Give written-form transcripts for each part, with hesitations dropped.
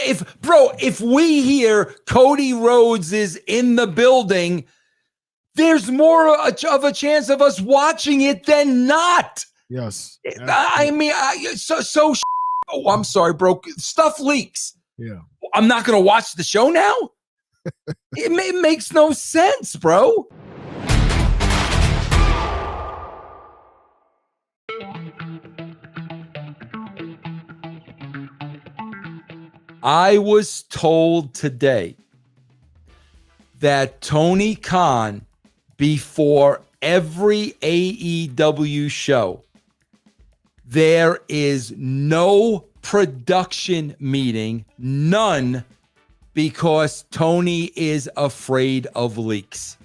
if we hear Cody Rhodes is in the building, there's more of a chance of us watching it than not. Yes. I mean, oh, I'm sorry, bro. Stuff leaks. Yeah. I'm not going to watch the show now? It makes no sense, bro. I was told today that Tony Khan, before every AEW show, there is no production meeting, none, because Tony is afraid of leaks.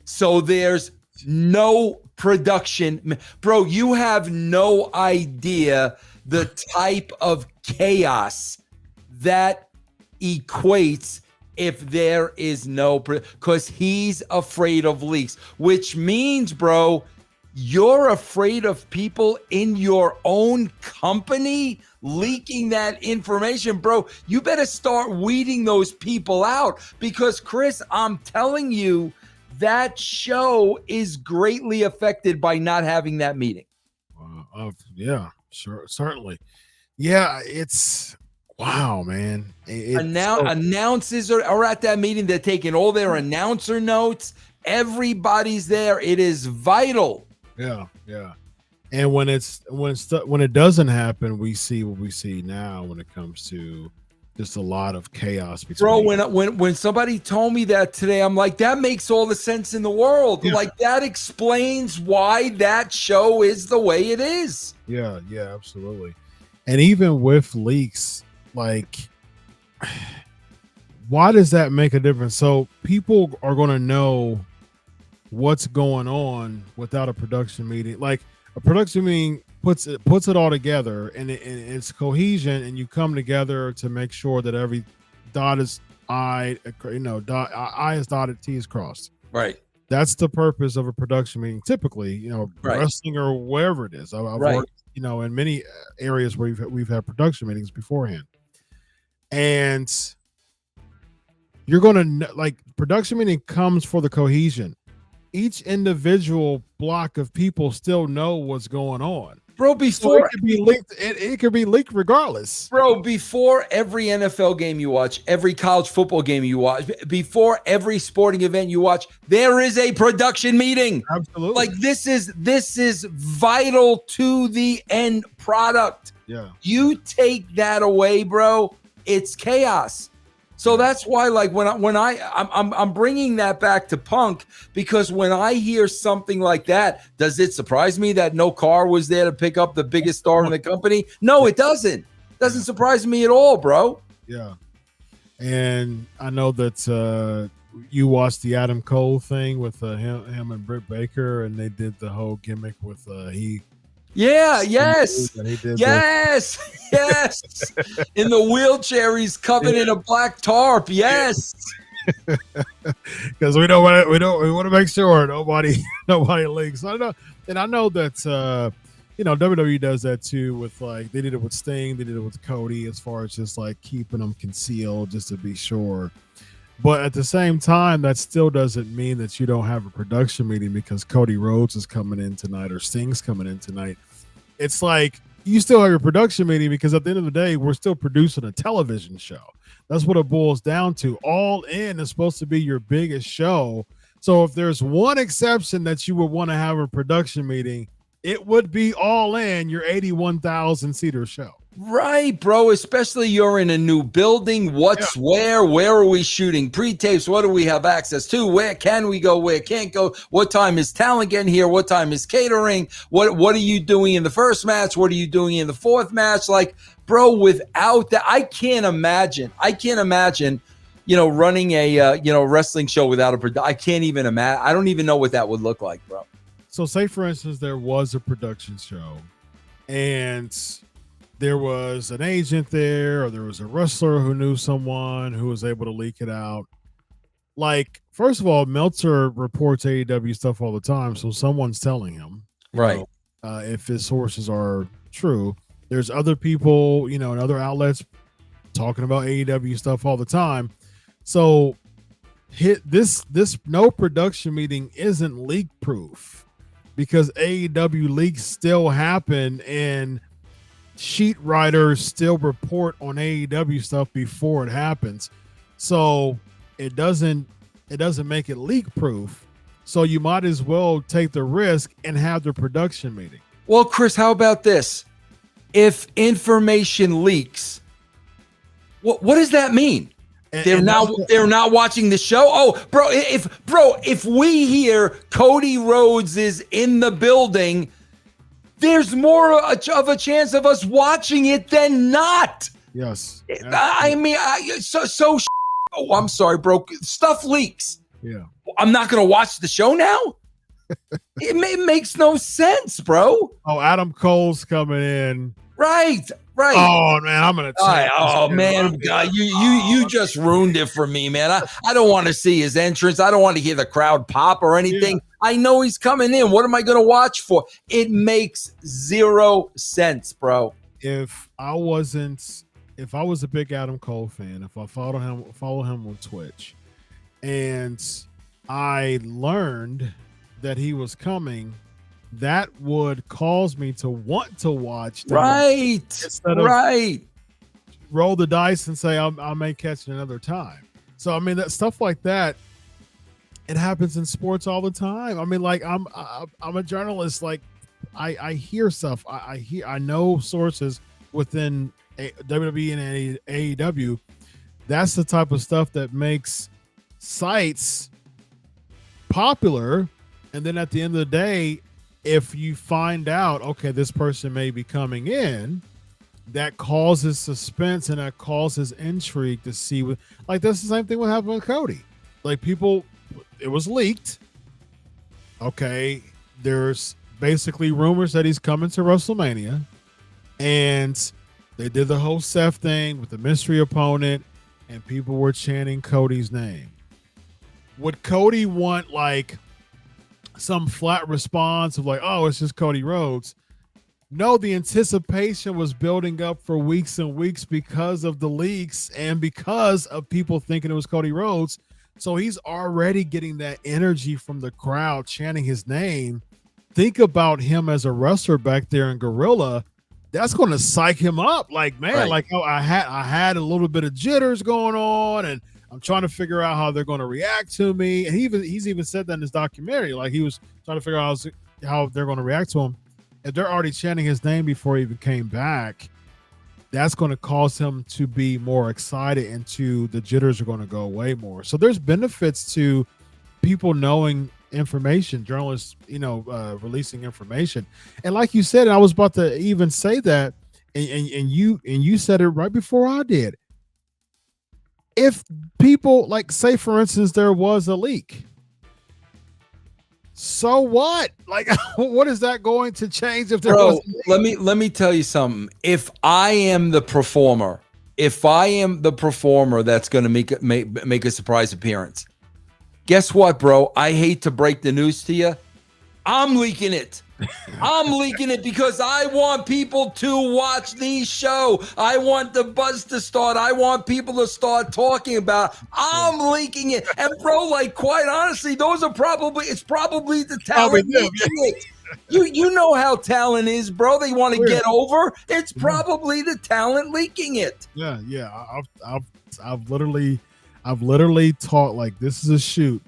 So there's no production. Bro, you have no idea the type of chaos that equates if there is no, because he's afraid of leaks, which means, bro, you're afraid of people in your own company leaking that information, bro. You better start weeding those people out, because Chris, I'm telling you, that show is greatly affected by not having that meeting. Yeah, sure, certainly. Yeah, it's wow, man. Announcers are at that meeting. They're taking all their announcer notes. Everybody's there. It is vital. Yeah. And when it doesn't happen, we see what we see now when it comes to just a lot of chaos between. Bro, when somebody told me that today, I'm like, that makes all the sense in the world. Yeah. Like, that explains why that show is the way it is. Yeah, absolutely. And even with leaks, like, why does that make a difference? So people are going to know what's going on without a production meeting. Like, a production meeting puts it all together, and it's cohesion, and you come together to make sure that every dot is I is dotted, T is crossed. Right. That's the purpose of a production meeting. Typically, wrestling or wherever it is. I've worked, in many areas where we've had production meetings beforehand, and you're going to like production meeting comes for the cohesion. Each individual block of people still know what's going on. Bro, before it could be leaked, it could be leaked regardless. Bro, before every NFL game you watch, every college football game you watch, before every sporting event you watch, there is a production meeting. Absolutely. Like, this is vital to the end product. Yeah. You take that away, bro, it's chaos. So that's why, like, I'm bringing that back to Punk, because when I hear something like that, does it surprise me that no car was there to pick up the biggest star in the company? No, it doesn't. Doesn't surprise me at all, bro. Yeah. And I know that you watched the Adam Cole thing with him and Britt Baker, and they did the whole gimmick with yes. In the wheelchair, he's covered in a black tarp. Yes. Because we want to make sure nobody leaks. I know that WWE does that too with, like, they did it with Sting, they did it with Cody, as far as just like keeping them concealed just to be sure. But at the same time, that still doesn't mean that you don't have a production meeting because Cody Rhodes is coming in tonight or Sting's coming in tonight. It's like you still have your production meeting, because at the end of the day, we're still producing a television show. That's what it boils down to. All In is supposed to be your biggest show. So if there's one exception that you would want to have a production meeting, it would be All In, your 81,000 seater show. Right, bro. Especially you're in a new building. Where are we shooting pre-tapes? What do we have access to? Where can we go? Where can't go? What time is talent getting here? What time is catering? What are you doing in the first match? What are you doing in the fourth match? Like, bro, without that, I can't imagine, running a, wrestling show without a production. I can't even imagine. I don't even know what that would look like, bro. So say, for instance, there was a production show and there was an agent there, or there was a wrestler who knew someone who was able to leak it out. Like, first of all, Meltzer reports AEW stuff all the time, so someone's telling him. Right. If his sources are true. There's other people, in other outlets talking about AEW stuff all the time. So this no production meeting isn't leak proof because AEW leaks still happen and sheet writers still report on AEW stuff before it happens. So it doesn't make it leak proof. So you might as well take the risk and have the production meeting. Well, Chris, how about this? If information leaks, what does that mean? They're not watching the show. Oh, if we hear Cody Rhodes is in the building, there's more of a chance of us watching it than not. Yes. I mean, oh, I'm sorry, bro. Stuff leaks. Yeah. I'm not going to watch the show now. It makes no sense, bro. Oh, Adam Cole's coming in. Right. Oh man, I'm gonna. Oh man, God, you just ruined it for me, man. I don't want to see his entrance. I don't want to hear the crowd pop or anything. Yeah. I know he's coming in. What am I going to watch for? It makes zero sense, bro. If I was a big Adam Cole fan, if I follow him on Twitch, and I learned that he was coming, that would cause me to want to watch them. Right. Instead of roll the dice and say I may catch it another time. So I mean, that stuff like that, it happens in sports all the time. I mean, like I'm a journalist. Like I hear stuff. I know sources within WWE and AEW. That's the type of stuff that makes sites popular. And then at the end of the day, if you find out, okay, this person may be coming in, that causes suspense and that causes intrigue to see what, like that's the same thing what happened with Cody. Like people, it was leaked. Okay, there's basically rumors that he's coming to WrestleMania, and they did the whole Seth thing with the mystery opponent, and people were chanting Cody's name. Would Cody want like some flat response of like, oh, it's just Cody Rhodes? No, the anticipation was building up for weeks and weeks because of the leaks and because of people thinking it was Cody Rhodes. So he's already getting that energy from the crowd chanting his name. Think about him as a wrestler back there in Gorilla. That's going to psych him up. Like, man, right. Like, oh, I had a little bit of jitters going on, and I'm trying to figure out how they're going to react to me. And he's even said that in his documentary. Like, he was trying to figure out how they're going to react to him. If they're already chanting his name before he even came back, that's going to cause him to be more excited, and the jitters are going to go away more. So there's benefits to people knowing information, journalists, releasing information. And like you said, and I was about to even say that, and you said it right before I did. If people, like, say for instance, there was a leak, so what? Like, what is that going to change if there was? Let me tell you something. If I am the performer that's going to make a surprise appearance, guess what, bro? I hate to break the news to you. I'm leaking it. I'm leaking it because I want people to watch the show. I want the buzz to start. I want people to start talking about it. I'm leaking it. And bro, like, quite honestly, it's probably the talent leaking it. You know how talent is, bro. They want to get over. It's probably the talent leaking it. Yeah. I've literally taught, like, this is a shoot.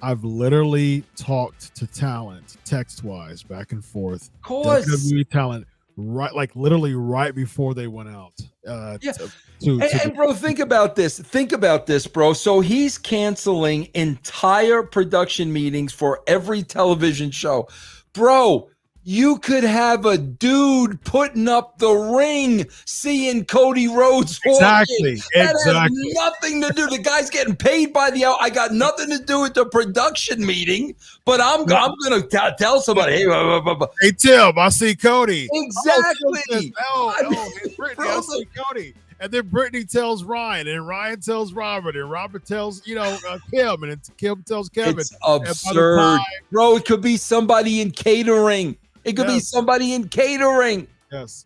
I've literally talked to talent text-wise back and forth. Of course. WWE talent, right, like literally right before they went out. And bro, think about this, bro. So he's canceling entire production meetings for every television show. Bro, you could have a dude putting up the ring seeing Cody Rhodes exactly. That has nothing to do. The guy's getting paid by the hour. I got nothing to do with the production meeting, but I'm going to tell somebody, hey, Tim, I see Cody. Exactly. It's Brittany, I see Cody. And then Brittany tells Ryan, and Ryan tells Robert, and Robert tells, Kim, and Kim tells Kevin. It's absurd. Bro, it could be somebody in catering. It could be somebody in catering. Yes.